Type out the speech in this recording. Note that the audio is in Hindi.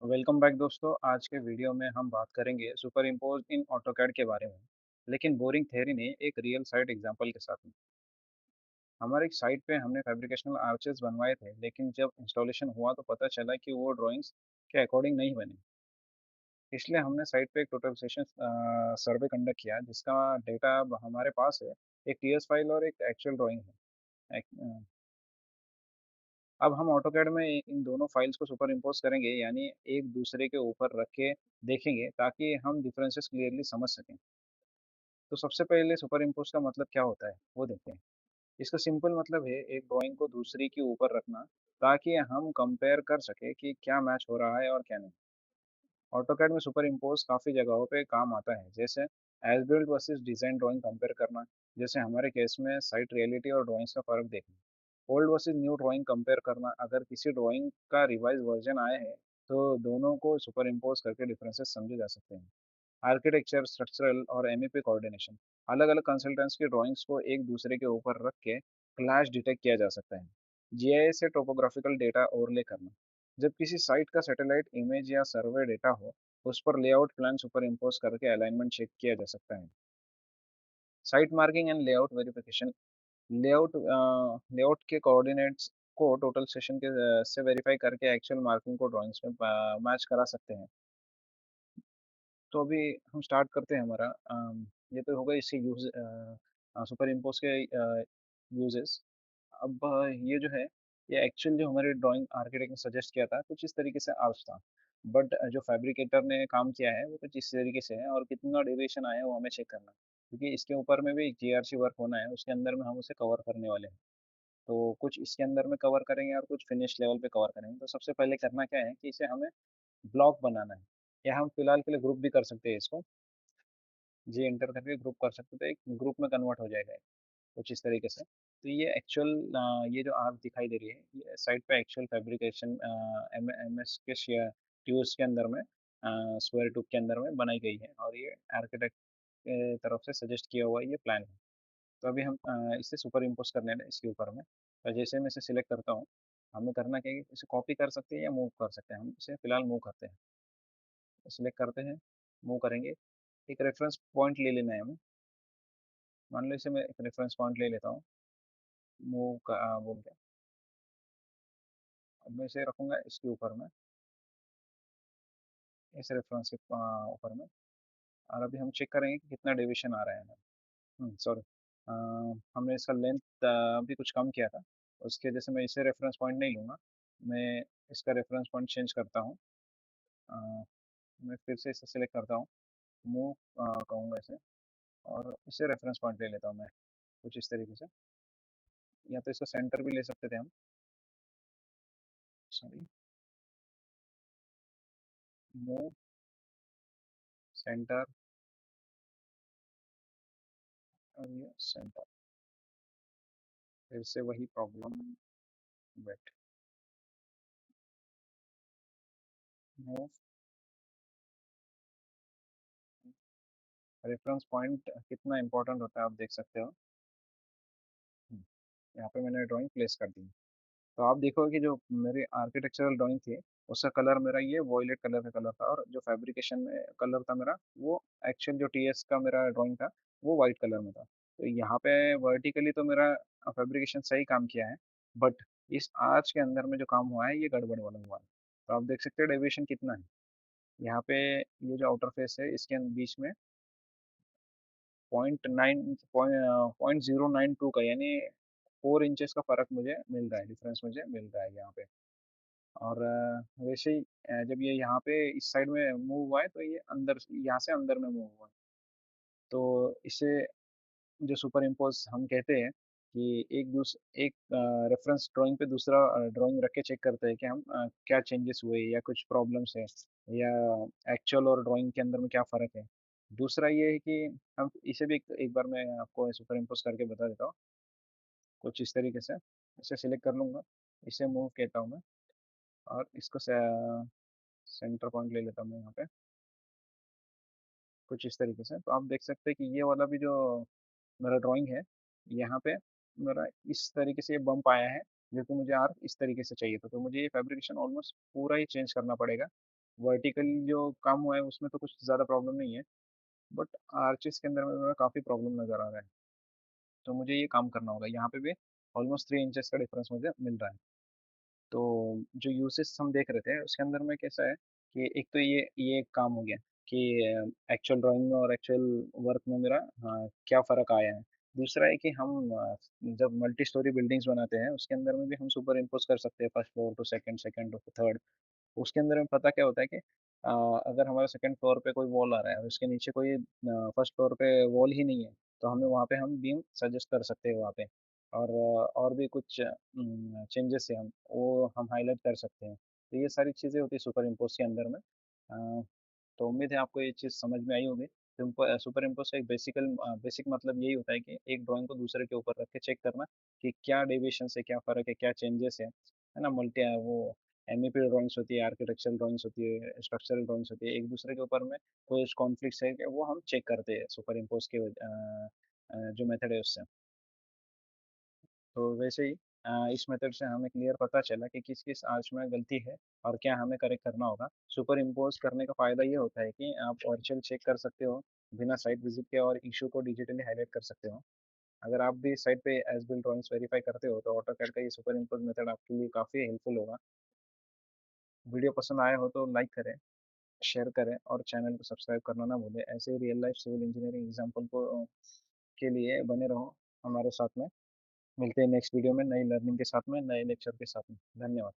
वेलकम बैक दोस्तों। आज के वीडियो में हम बात करेंगे सुपर इम्पोज इन ऑटोकैड के बारे में, लेकिन बोरिंग थ्योरी नहीं, एक रियल साइट एग्जांपल के साथ में। हमारे एक साइट पे हमने फैब्रिकेशनल आर्चेस बनवाए थे, लेकिन जब इंस्टॉलेशन हुआ तो पता चला कि वो ड्राइंग्स के अकॉर्डिंग नहीं बने। इसलिए हमने साइट पे एक टोटल सेशन सर्वे कंडक्ट किया, जिसका डेटा अब हमारे पास है। एक टीएस फाइल और एक एक्चुअल ड्राइंग है। अब हम ऑटोकैड में इन दोनों फाइल्स को सुपर इम्पोज करेंगे, यानी एक दूसरे के ऊपर रख के देखेंगे, ताकि हम डिफरेंसेस क्लियरली समझ सकें। तो सबसे पहले सुपर इम्पोज का मतलब क्या होता है वो देखते हैं। इसका सिंपल मतलब है एक ड्राइंग को दूसरी के ऊपर रखना, ताकि हम कंपेयर कर सके कि क्या मैच हो रहा है और क्या नहीं। ऑटोकैड में सुपर इम्पोज काफ़ी जगहों पे काम आता है, जैसे as built versus design drawing compare करना, जैसे हमारे केस में साइट रियलिटी और ड्राइंग्स का फर्क देखना। Old versus new drawing compare करना, अगर किसी ड्राइंग का रिवाइज वर्जन आया है तो दोनों को सुपर इम्पोज करके डिफरेंसेस समझे जा सकते हैं। आर्किटेक्चर, स्ट्रक्चरल और एमईपी कोऑर्डिनेशन, अलग अलग कंसल्टेंट्स की ड्राइंग्स को एक दूसरे के ऊपर रख के क्लैश डिटेक्ट किया जा सकता है। जीआईएस से टोपोग्राफिकल डेटा ओवरले करना, जब किसी साइट का सैटेलाइट इमेज या सर्वे डेटा हो, उस पर लेआउट प्लान सुपर इम्पोज करके अलाइनमेंट चेक किया जा सकता है। Site marking and layout verification, layout के कोऑर्डिनेट्स को टोटल सेशन के से वेरीफाई करके एक्चुअल मार्किंग को ड्राइंग्स में मैच करा सकते हैं। तो अभी हम स्टार्ट करते हैं हमारा ये तो होगा इसके यूज, सुपर इम्पोज के यूजेस। अब ये जो है, ये एक्चुअल जो हमारे ड्राइंग आर्किटेक्ट ने सजेस्ट किया था कुछ इस तरीके से आज था, बट जो फैब्रिकेटर ने काम किया है वो कुछ इस तरीके से है, और कितना डेविएशन आया है वो हमें चेक करना है, क्योंकि इसके ऊपर में भी एक जीआरसी वर्क होना है, उसके अंदर में हम उसे कवर करने वाले हैं। तो कुछ इसके अंदर में कवर करेंगे और कुछ फिनिश लेवल पे कवर करेंगे। तो सबसे पहले करना क्या है कि इसे हमें ब्लॉक बनाना है, या हम फिलहाल के लिए ग्रुप भी कर सकते हैं इसको। जी एंटर करके ग्रुप कर सकते थे, एक ग्रुप में कन्वर्ट हो जाएगा ये, कुछ इस तरीके से। तो ये एक्चुअल, ये जो आर्क दिखाई दे रही है, ये साइट पे actual fabrication M M S के ट्यूब्स के अंदर में, स्क्वायर ट्यूब के अंदर में बनाई गई है, और ये आर्किटेक्ट के तरफ से सजेस्ट किया हुआ ये प्लान है। तो अभी हम इसे सुपर इम्पोज करने हैं इसके ऊपर में। तो जैसे मैं इसे सिलेक्ट करता हूँ, हमें करना क्या है कि इसे कॉपी कर सकते हैं या मूव कर सकते हैं। हम इसे फिलहाल मूव करते हैं, सिलेक्ट करते हैं, मूव करेंगे। एक रेफरेंस पॉइंट ले लेना है हमें। मान लो इसे मैं एक रेफरेंस पॉइंट ले लेता हूँ, मूव का बोल के। अब मैं इसे रखूंगा इसके ऊपर में, इस रेफरेंस के ऊपर में। और अभी हम चेक करेंगे कि कितना डेविएशन आ रहा है। सॉरी, हमने इसका लेंथ भी कुछ कम किया था, उसके वजह से मैं इसे रेफरेंस पॉइंट नहीं लूँगा। मैं इसका रेफरेंस पॉइंट चेंज करता हूँ। अ, मैं फिर से इसे सिलेक्ट करता हूँ, मूव कहूँगा इसे, और इसे रेफरेंस पॉइंट ले लेता हूँ मैं, कुछ इस तरीके से। या तो इसका सेंटर भी ले सकते थे हम। सॉरी, मूव सेंटर, और ये सेंटर, फिर से वही problem. Wait, move reference point कितना इंपॉर्टेंट होता है आप देख सकते हो। हम्म, यहाँ पे मैंने ड्राइंग प्लेस कर दी। तो आप देखोगे कि जो मेरी आर्किटेक्चरल ड्राइंग थी, उसका कलर मेरा ये वॉयलेट कलर का कलर था, और जो फैब्रिकेशन में कलर था मेरा, वो एक्चुअल जो टीएस का मेरा ड्राइंग था वो वाइट कलर में था। तो यहाँ पे वर्टिकली तो मेरा फैब्रिकेशन सही काम किया है, बट इस आर्च के अंदर में जो काम हुआ है ये गड़बड़ वाला हुआ है। तो आप देख सकते हैं डेविएशन कितना है यहाँ पे। ये जो आउटर फेस है इसके बीच में 0.9 का, यानी 4 इंचेस का फर्क मुझे मिल रहा है, डिफरेंस मुझे मिल रहा है यहाँ पे। और वैसे ही जब ये यहाँ पे इस साइड में मूव हुआ है, तो ये अंदर, यहाँ से अंदर में मूव हुआ है। तो इसे जो सुपर इम्पोज हम कहते हैं कि एक रेफरेंस ड्राइंग पे दूसरा ड्राइंग रख के चेक करते हैं कि हम क्या चेंजेस हुए या कुछ प्रॉब्लम्स है, या एक्चुअल और ड्राइंग के अंदर में क्या फ़र्क है। दूसरा ये है कि हम इसे भी एक बार मैं आपको सुपर इम्पोज करके बता देता हूँ, कुछ इस तरीके से। इसे सिलेक्ट कर लूँगा, इसे मूव कहता हूँ मैं, और इसको सेंटर पॉइंट ले लेता हूँ मैं यहाँ पे, कुछ इस तरीके से। तो आप देख सकते हैं कि ये वाला भी जो मेरा ड्राइंग है, यहाँ पे मेरा इस तरीके से ये बम्प आया है, जो कि मुझे आर्क इस तरीके से चाहिए था। तो मुझे ये फैब्रिकेशन ऑलमोस्ट पूरा ही चेंज करना पड़ेगा, वर्टिकली जो काम हुआ है उसमें तो कुछ ज़्यादा प्रॉब्लम नहीं है, बट आर्चेस के अंदर में काफ़ी प्रॉब्लम नज़र आ रहा है। तो मुझे ये काम करना होगा, यहाँ पे भी ऑलमोस्ट 3 इंचेस का डिफरेंस मुझे मिल रहा है। तो जो यूसेस हम देख रहे थे उसके अंदर में कैसा है कि एक तो ये एक काम हो गया कि एक्चुअल ड्राइंग में और एक्चुअल वर्क में मेरा क्या फ़र्क आया है। दूसरा है कि हम जब मल्टी स्टोरी बिल्डिंग्स बनाते हैं उसके अंदर में भी हम सुपर इम्पोज़ कर सकते हैं first floor to second, second to third. उसके अंदर में पता क्या होता है कि अगर हमारा सेकंड फ्लोर पे कोई वॉल आ रहा है और उसके नीचे कोई फर्स्ट फ्लोर पे वॉल ही नहीं है, तो हमें वहाँ पे हम बीम सजेस्ट कर सकते हैं वहाँ पे। और और भी कुछ चेंजेस है हम वो हम हाइलाइट कर सकते हैं। तो ये सारी चीज़ें होती है सुपर इम्पोज़ के अंदर में। तो उम्मीद है आपको ये चीज़ समझ में आई होगी। सुपर इम्पोज़ का एक बेसिक मतलब यही होता है कि एक ड्राइंग को दूसरे के ऊपर रख के चेक करना कि क्या डेविएशंस है, क्या फ़र्क है, क्या चेंजेस है ना? वो एमईपी ड्राइंग्स होती है, आर्किटेक्चरल ड्राइंग्स होती है, स्ट्रक्चरल ड्राइंग्स होती है, एक दूसरे के ऊपर में कोई कॉन्फ्लिक्ट्स है क्या वो हम चेक करते हैं सुपर इम्पोज़ के जो मेथड है उससे। तो वैसे ही इस मेथड से हमें क्लियर पता चला कि किस-किस आर्च में गलती है और क्या हमें करेक्ट करना होगा। सुपर इम्पोज़ करने का फ़ायदा ये होता है कि आप ऑरिजिनल चेक कर सकते हो, बिना साइट विज़िट के और इश्यू को डिजिटली हाइलाइट कर सकते हो। अगर आप भी साइट पे एज़ बिल्ट ड्राइंग्स वेरीफ़ाई करते हो, तो ऑटोकैड का ये सुपर इम्पोज़ मेथड आपके लिए काफ़ी हेल्पफुल होगा। वीडियो पसंद आया हो तो लाइक करें, शेयर करें और चैनल को सब्सक्राइब करना ना भूलें। ऐसे ही real life civil engineering example के लिए बने रहो हमारे साथ में। मिलते हैं नेक्स्ट वीडियो में नई लर्निंग के साथ में, नए लेक्चर के साथ में। धन्यवाद।